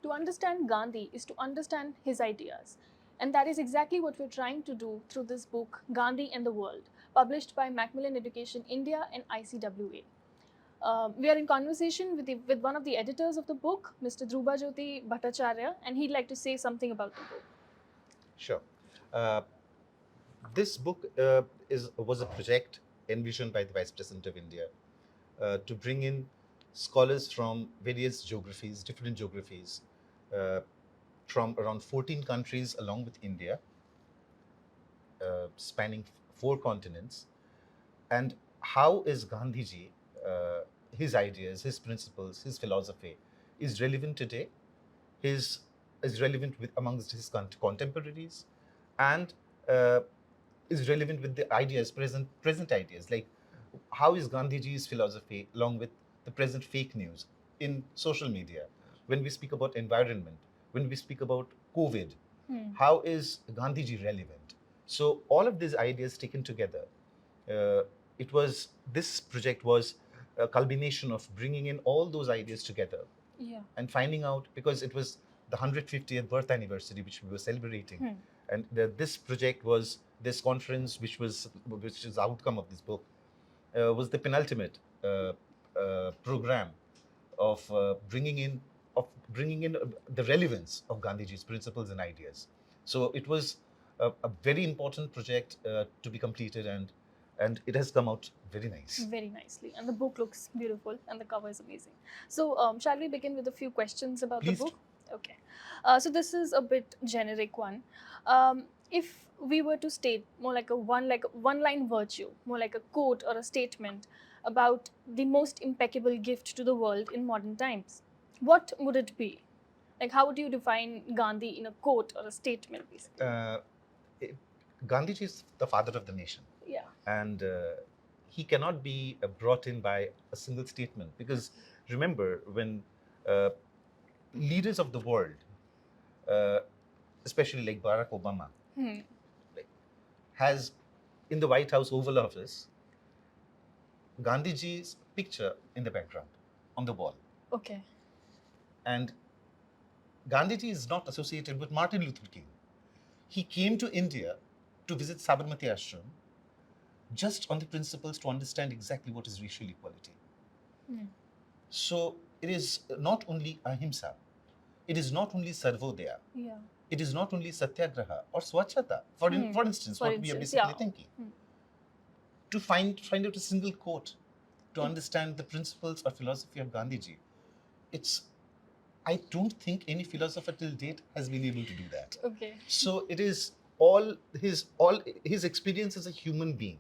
To understand Gandhi is to understand his ideas. And that is exactly what we're trying to do through this book, Gandhi and the World, published by Macmillan Education India and ICWA. We are in conversation with one of the editors of the book, Mr. Dhrubajyoti Bhattacharjee, and he'd like to say something about the book. Sure. Uh, this book was a project envisioned by the Vice President of India to bring in scholars from various geographies, different geographies, uh, from around 14 countries along with India, spanning 4 continents. And how is Gandhiji, his ideas, his principles, his philosophy is relevant today, is relevant with amongst his contemporaries, and uh, is relevant with the ideas, present ideas, like how is Gandhiji's philosophy along with the present fake news in social media, when we speak about environment, when we speak about COVID, how is Gandhiji relevant? So all of these ideas taken together, uh, this project was a culmination of bringing in all those ideas together, Yeah. and finding out, because it was the 150th birth anniversary which we were celebrating, and this project was this conference, which is the outcome of this book, was the penultimate program of bringing in the relevance of Gandhiji's principles and ideas. So it was a very important project to be completed, and it has come out very nice. Very nicely. And the book looks beautiful and the cover is amazing. So, shall we begin with a few questions about Please the do. book? Okay. So, this is a bit generic one. If we were to state more like a one line virtue, more like a quote or a statement about the most impeccable gift to the world in modern times, what would it be? Like, how would you define Gandhi in a quote or a statement, basically? Gandhiji is the father of the nation. Yeah. And he cannot be brought in by a single statement, because remember, when uh, leaders of the world, uh, especially like Barack Obama, like, has in the White House Oval Office Gandhiji's picture in the background on the wall. Okay. And Gandhiji is not associated with Martin Luther King. He came to India to visit Sabarmati Ashram just on the principles to understand exactly what is racial equality. So it is not only ahimsa, it is not only sarvodaya, Yeah. it is not only satyagraha or swachhata, for instance, what we are basically thinking. To find out a single quote to understand the principles or philosophy of Gandhiji, I don't think any philosopher till date has been able to do that. Okay. So it is all his experience as a human being.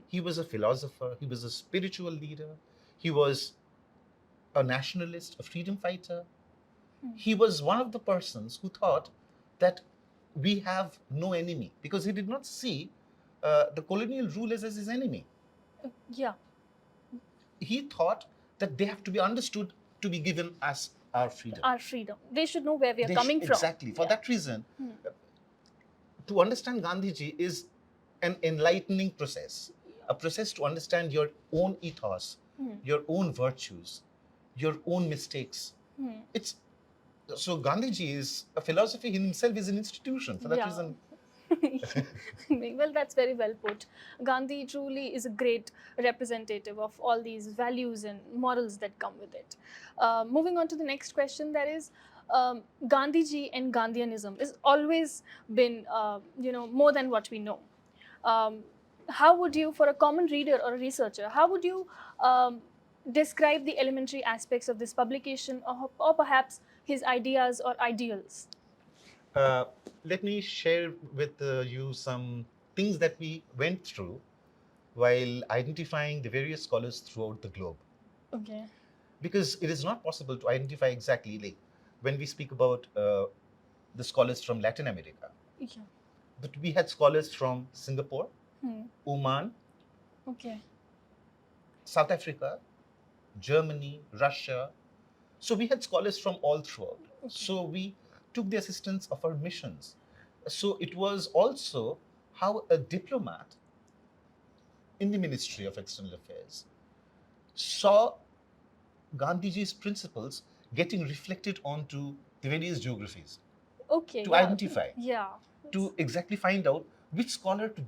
He was a philosopher, he was a spiritual leader, he was a nationalist, a freedom fighter. He was one of the persons who thought that we have no enemy, because he did not see the colonial rulers as his enemy. Yeah. He thought that they have to be understood to be given as our freedom. Our freedom. They should know where we are coming from. Exactly. For that reason, to understand Gandhiji is an enlightening process, a process to understand your own ethos, your own virtues, your own mistakes. So Gandhiji is a philosophy in himself, is an institution. For that reason. Well, that's very well put. Gandhi truly is a great representative of all these values and morals that come with it. Moving on to the next question, that is, Gandhiji and Gandhianism has always been, more than what we know. How would you, for a common reader or a researcher, how would you describe the elementary aspects of this publication, or perhaps his ideas or ideals? Let me share with you some things that we went through while identifying the various scholars throughout the globe. Okay. Because it is not possible to identify exactly, like when we speak about the scholars from Latin America. Yeah. But we had scholars from Singapore, Oman, Okay. South Africa, Germany, Russia. So we had scholars from all throughout. Okay. So we took the assistance of our missions. So it was also how a diplomat in the Ministry of External Affairs saw Gandhiji's principles getting reflected onto the various geographies Okay. to Yeah. identify, Yeah. to exactly find out which scholar to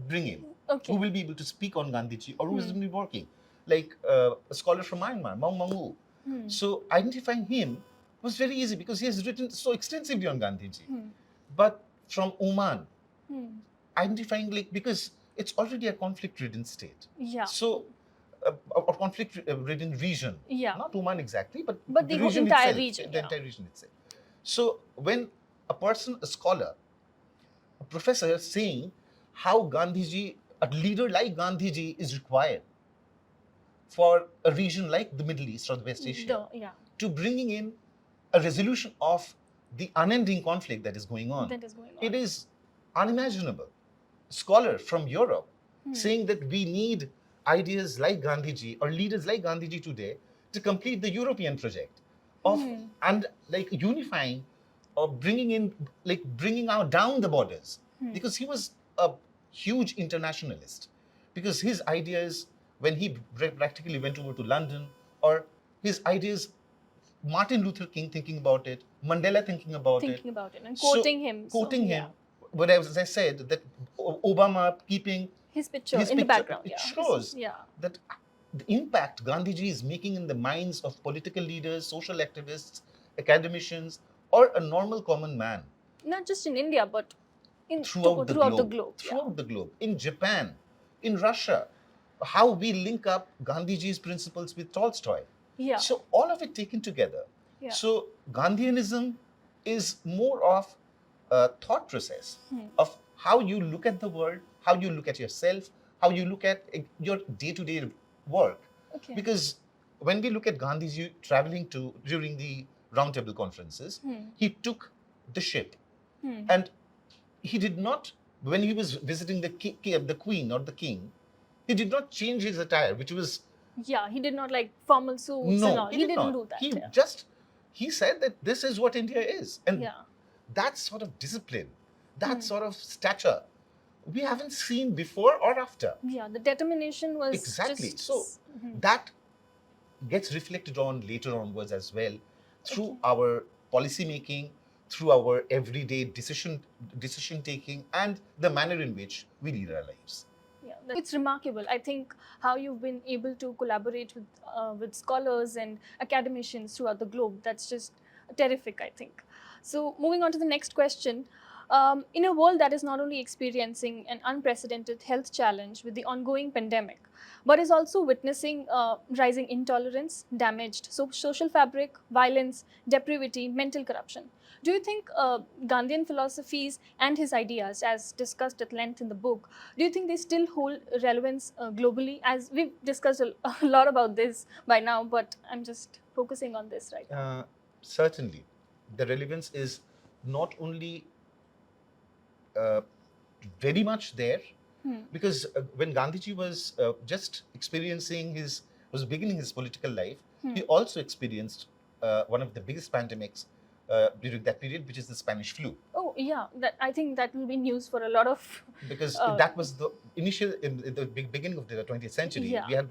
bring in, Okay. who will be able to speak on Gandhiji or who is Hmm. going to be working, like a scholar from Myanmar, Maung Maung. Hmm. So identifying him was very easy because he has written so extensively on Gandhiji. Hmm. But from Oman, Hmm. identifying, like, because it's already a conflict-ridden state. Yeah. So a conflict-ridden region. Yeah. Not Oman exactly, but the the region entire itself, region. the Yeah. entire region itself. So when a person, a scholar, a professor is saying how Gandhiji, a leader like Gandhiji is required for a region like the Middle East or the West Asia, Yeah. to bringing in a resolution of the unending conflict that is going on. That is going on. It is unimaginable. Scholar from Europe saying that we need ideas like Gandhiji or leaders like Gandhiji today to complete the European project of and like unifying or bringing out down the borders, because he was a huge internationalist, because his ideas, when he practically went over to London, or his ideas, Martin Luther King thinking about it, Mandela thinking about Thinking about it and So, quoting him. quoting yeah. him. But as I said, that Obama keeping His picture his in the picture, background. it Yeah. shows Yeah. that the impact Gandhiji is making in the minds of political leaders, social activists, academicians, or a normal common man Not just in India, but throughout the throughout globe. the globe. Throughout the globe. In Japan, in Russia, how we link up Gandhiji's principles with Tolstoy. Yeah. So all of it taken together. Yeah. So Gandhianism is more of a thought process of how you look at the world, how you look at yourself, how you look at your day-to-day work. Okay. Because when we look at Gandhiji traveling to during the roundtable conferences, he took the ship, and he did not, when he was visiting the queen or the king, he did not change his attire, which was Yeah, he did not like formal suits and all. he didn't not. do that. He yeah. just he said that this is what India is, and Yeah. that sort of discipline, that sort of stature, we haven't seen before or after. Yeah, the determination was Exactly. just. So that gets reflected on later onwards as well through our policy making, through our everyday decision taking, and the manner in which we lead our lives. Yeah, it's remarkable. I think how you've been able to collaborate with scholars and academicians throughout the globe. That's just terrific, I think. So, moving on to the next question. In a world that is not only experiencing an unprecedented health challenge with the ongoing pandemic, but is also witnessing rising intolerance, damaged social fabric, violence, depravity, mental corruption, do you think Gandhian philosophies and his ideas, as discussed at length in the book, do you think they still hold relevance globally? As we've discussed a lot about this by now, but I'm just focusing on this right now. Certainly, the relevance is not only very much there, because when Gandhiji was just was beginning his political life, he also experienced one of the biggest pandemics during that period, which is the Spanish flu. Oh yeah, I think that will be news for a lot of. Because that was the initial in the beginning of the 20th century. Yeah. We had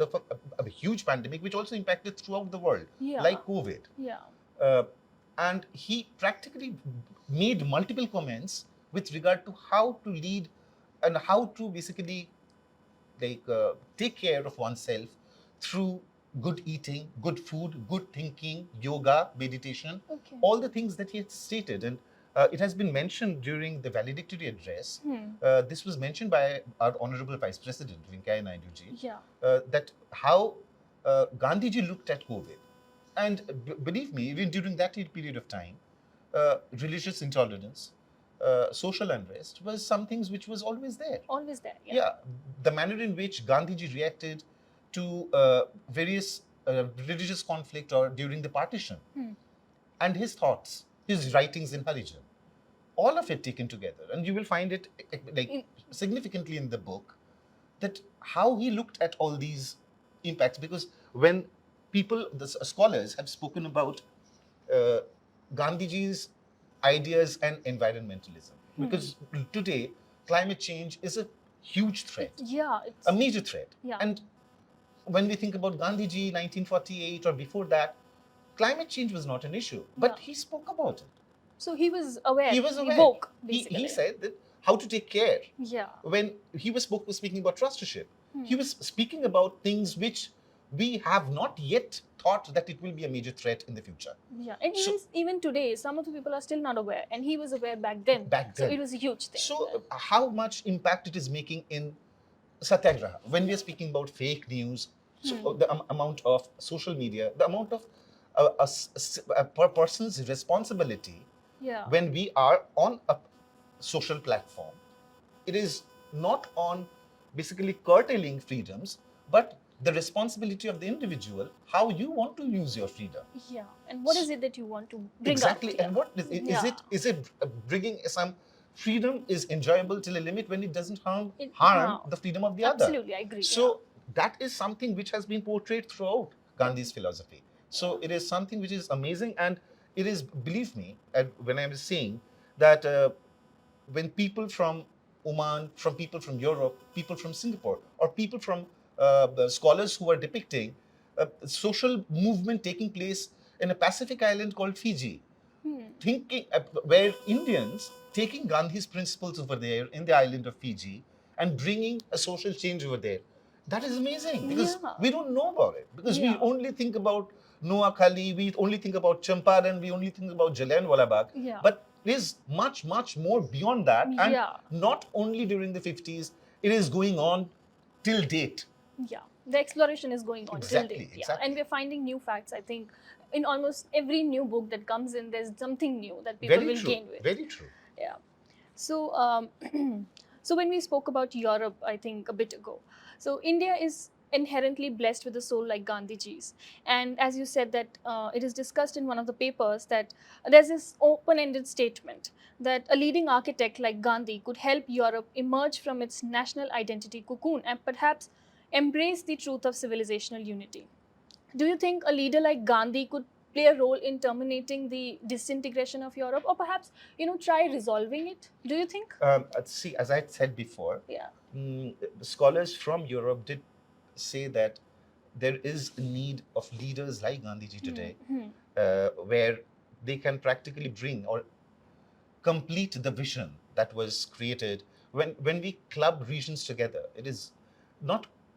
a huge pandemic which also impacted throughout the world, Yeah. like COVID. Yeah. And he practically made multiple comments with regard to how to lead and how to basically take care of oneself through good eating, good food, good thinking, yoga, meditation, Okay. all the things that he had stated. And it has been mentioned during the valedictory address. This was mentioned by our Honorable Vice President, Venkaiah Naidu ji, Yeah. that how Gandhiji looked at COVID. And believe me, even during that period of time, religious intolerance, social unrest was some things which was always there. Always there. Yeah. Yeah, the manner in which Gandhiji reacted to various religious conflict or during the partition, and his thoughts, his writings in Harijan, all of it taken together, and you will find it significantly in the book, that how he looked at all these impacts. Because when the scholars have spoken about Gandhiji's ideas and environmentalism, because today climate change is a huge threat, It's a major threat. Yeah. And when we think about Gandhiji, 1948 or before that, climate change was not an issue, but Yeah. he spoke about it. So he was aware. He was aware. Woke, He basically. said that how to take care. Yeah. When he was speaking about trusteeship, Hmm. he was speaking about things which we have not yet thought that it will be a major threat in the future. Yeah, and So- even today, some of the people are still not aware, and he was aware back then. Back So then. it was a huge thing. So how much impact it is making in satyagraha when we are speaking about fake news, so the amount of social media, the amount of a person's responsibility Yeah. when we are on a social platform, it is not on basically curtailing freedoms, but the responsibility of the individual, how you want to use your freedom. Yeah, and what is it that you want to bring Exactly. out? Yeah. And what is it bringing some freedom is enjoyable till a limit when it doesn't harm the freedom of the other. Absolutely, I agree. So that is something which has been portrayed throughout Gandhi's philosophy. So it is something which is amazing, and it is, believe me, when I was saying that when people from Oman, from people from Europe, people from Singapore, or people from the scholars who are depicting a social movement taking place in a Pacific island called Fiji, thinking where Indians taking Gandhi's principles over there in the island of Fiji and bringing a social change over there. That is amazing because we don't know about it, because we only think about Noah Khali, we only think about Champaran, we only think about Jallianwala Bagh. Yeah. But it is much, much more beyond that. And Yeah. not only during the 50s, it is going on till date. Yeah, the exploration is going on Exactly, till date. exactly. Yeah. And we're finding new facts. I think in almost every new book that comes in, there's something new that people will gain with. Very true. Yeah. So, so when we spoke about Europe, I think a bit ago, so India is inherently blessed with a soul like Gandhiji's. And as you said that it is discussed in one of the papers that there's this open-ended statement that a leading architect like Gandhi could help Europe emerge from its national identity cocoon and perhaps embrace the truth of civilizational unity. Do you think a leader like Gandhi could play a role in terminating the disintegration of Europe, or perhaps try resolving it? Do you think? See, as I said before, Yeah. Scholars from Europe did say that there is a need of leaders like Gandhiji today, where they can practically bring or complete the vision that was created when we club regions together.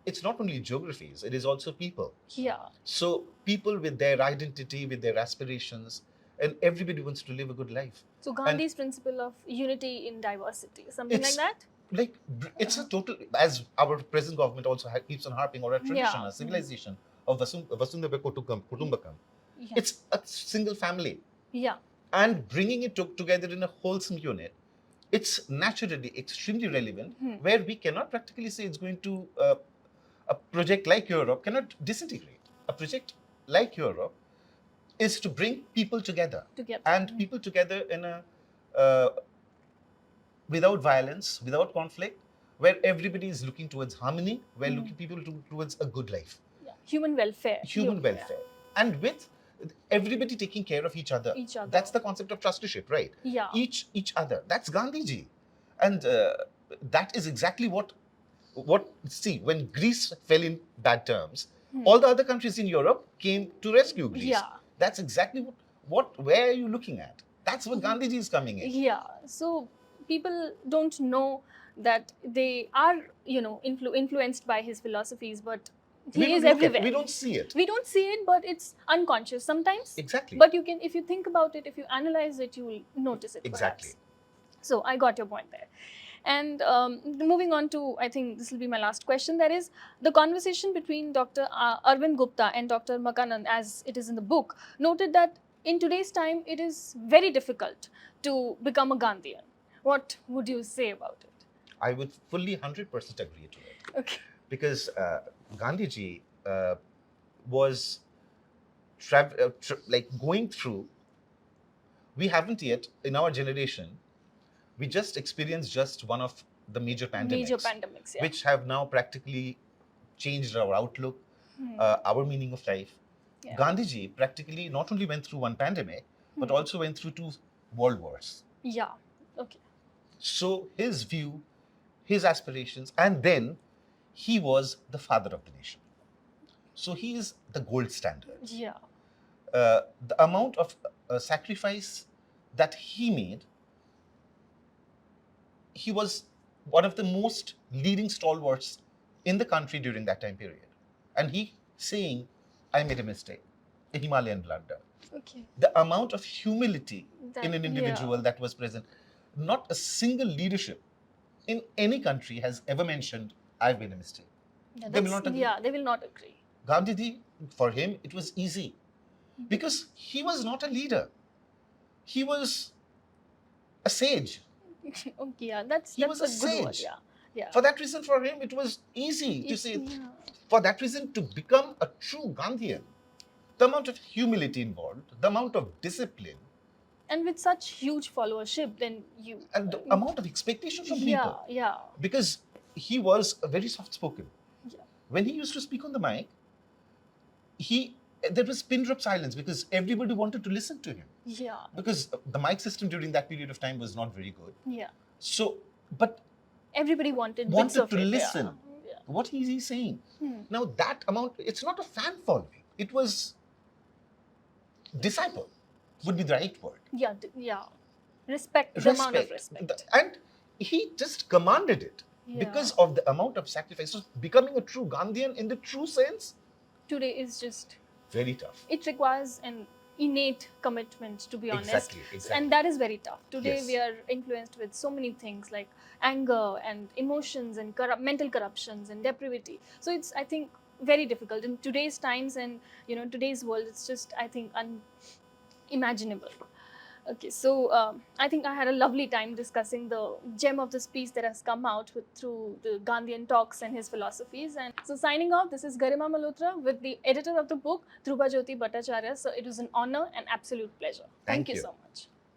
It's not only geographies, it is also people. Yeah. So people with their identity, with their aspirations, and everybody wants to live a good life. So Gandhi's principle of unity in diversity, something like that? Like, it's a total, as our present government also keeps on harping, or a tradition, a civilization of Vasundhara Kutumbakam. Yeah. It's a single family. Yeah. And bringing it together in a wholesome unit, it's naturally extremely relevant, where we cannot practically say it's going to, a project like Europe cannot disintegrate. A project like Europe is to bring people together. And people together in a, without violence, without conflict, where everybody is looking towards harmony, where looking people towards a good life. Yeah. Human welfare. Human welfare. And with everybody taking care of each other. That's the concept of trusteeship, right? Yeah. Each other. That's Gandhiji. And that is exactly what, see, when Greece fell in bad terms, all the other countries in Europe came to rescue Greece. Yeah. That's exactly where are you looking at? That's where Gandhiji is coming in. Yeah. So people don't know that they are, influenced by his philosophies, but he is everywhere. We don't see it. We don't see it, but it's unconscious sometimes. Exactly. But if you think about it, if you analyze it, you will notice it. Exactly. Perhaps. So I got your point there. And moving on to, I think this will be my last question. That is, the conversation between Dr. Arvind Gupta and Dr. Makanand, as it is in the book, noted that in today's time, it is very difficult to become a Gandhian. What would you say about it? I would fully 100% agree to it. Okay. Because Gandhiji was like going through, we haven't yet, in our generation, we just experienced just one of the major pandemics, which have now practically changed our outlook, our meaning of life. Yeah. Gandhiji practically not only went through one pandemic, but also went through 2 world wars. Yeah, okay. So his view, his aspirations, and then he was the father of the nation. So he is the gold standard. Yeah. the amount of sacrifice that he made, he was one of the most leading stalwarts in the country during that time period. And he saying, I made a mistake, a Himalayan blunder. Okay. The amount of humility That- in an individual yeah. that was present, not a single leadership in any country has ever mentioned, I've made a mistake. Yeah, They will that's- not agree. yeah, they will not agree. Gandhiji, for him, it was easy because he was not a leader. He was a sage. Okay, yeah, that's He was a good word. sage. Yeah, yeah. For that reason, for him, it was easy to It- say, yeah. for that reason, to become a true Gandhian, the amount of humility involved, the amount of discipline, And with such huge followership, then you and the amount of expectation from yeah, people. yeah, Because he was very soft spoken. yeah. When he used to speak on the mic, there was pin drop silence because everybody wanted to listen to him. Yeah, Because the mic system during that period of time was not very good. yeah. So, but Everybody wanted bits wanted of to it, listen. Yeah. Yeah. What is he saying? Hmm. Now that amount, it's not a fan following. It was disciple, would be the right word. Yeah, yeah. Respect, the amount of respect. And he just commanded it Yeah. because of the amount of sacrifice. So becoming a true Gandhian in the true sense, Today is just, very tough. it requires an innate commitment, to be honest. Exactly. And that is very tough. Today Yes. we are influenced with so many things like anger and emotions and mental corruptions and depravity. So it's, I think, very difficult in today's times and today's world. It's just, I think, unimaginable. Okay, so I think I had a lovely time discussing the gem of this piece that has come out through the Gandhian talks and his philosophies. And so signing off, this is Garima Malhotra with the editor of the book, Dhrubajyoti Bhattacharjee. So it was an honor and absolute pleasure. Thank you you. so much.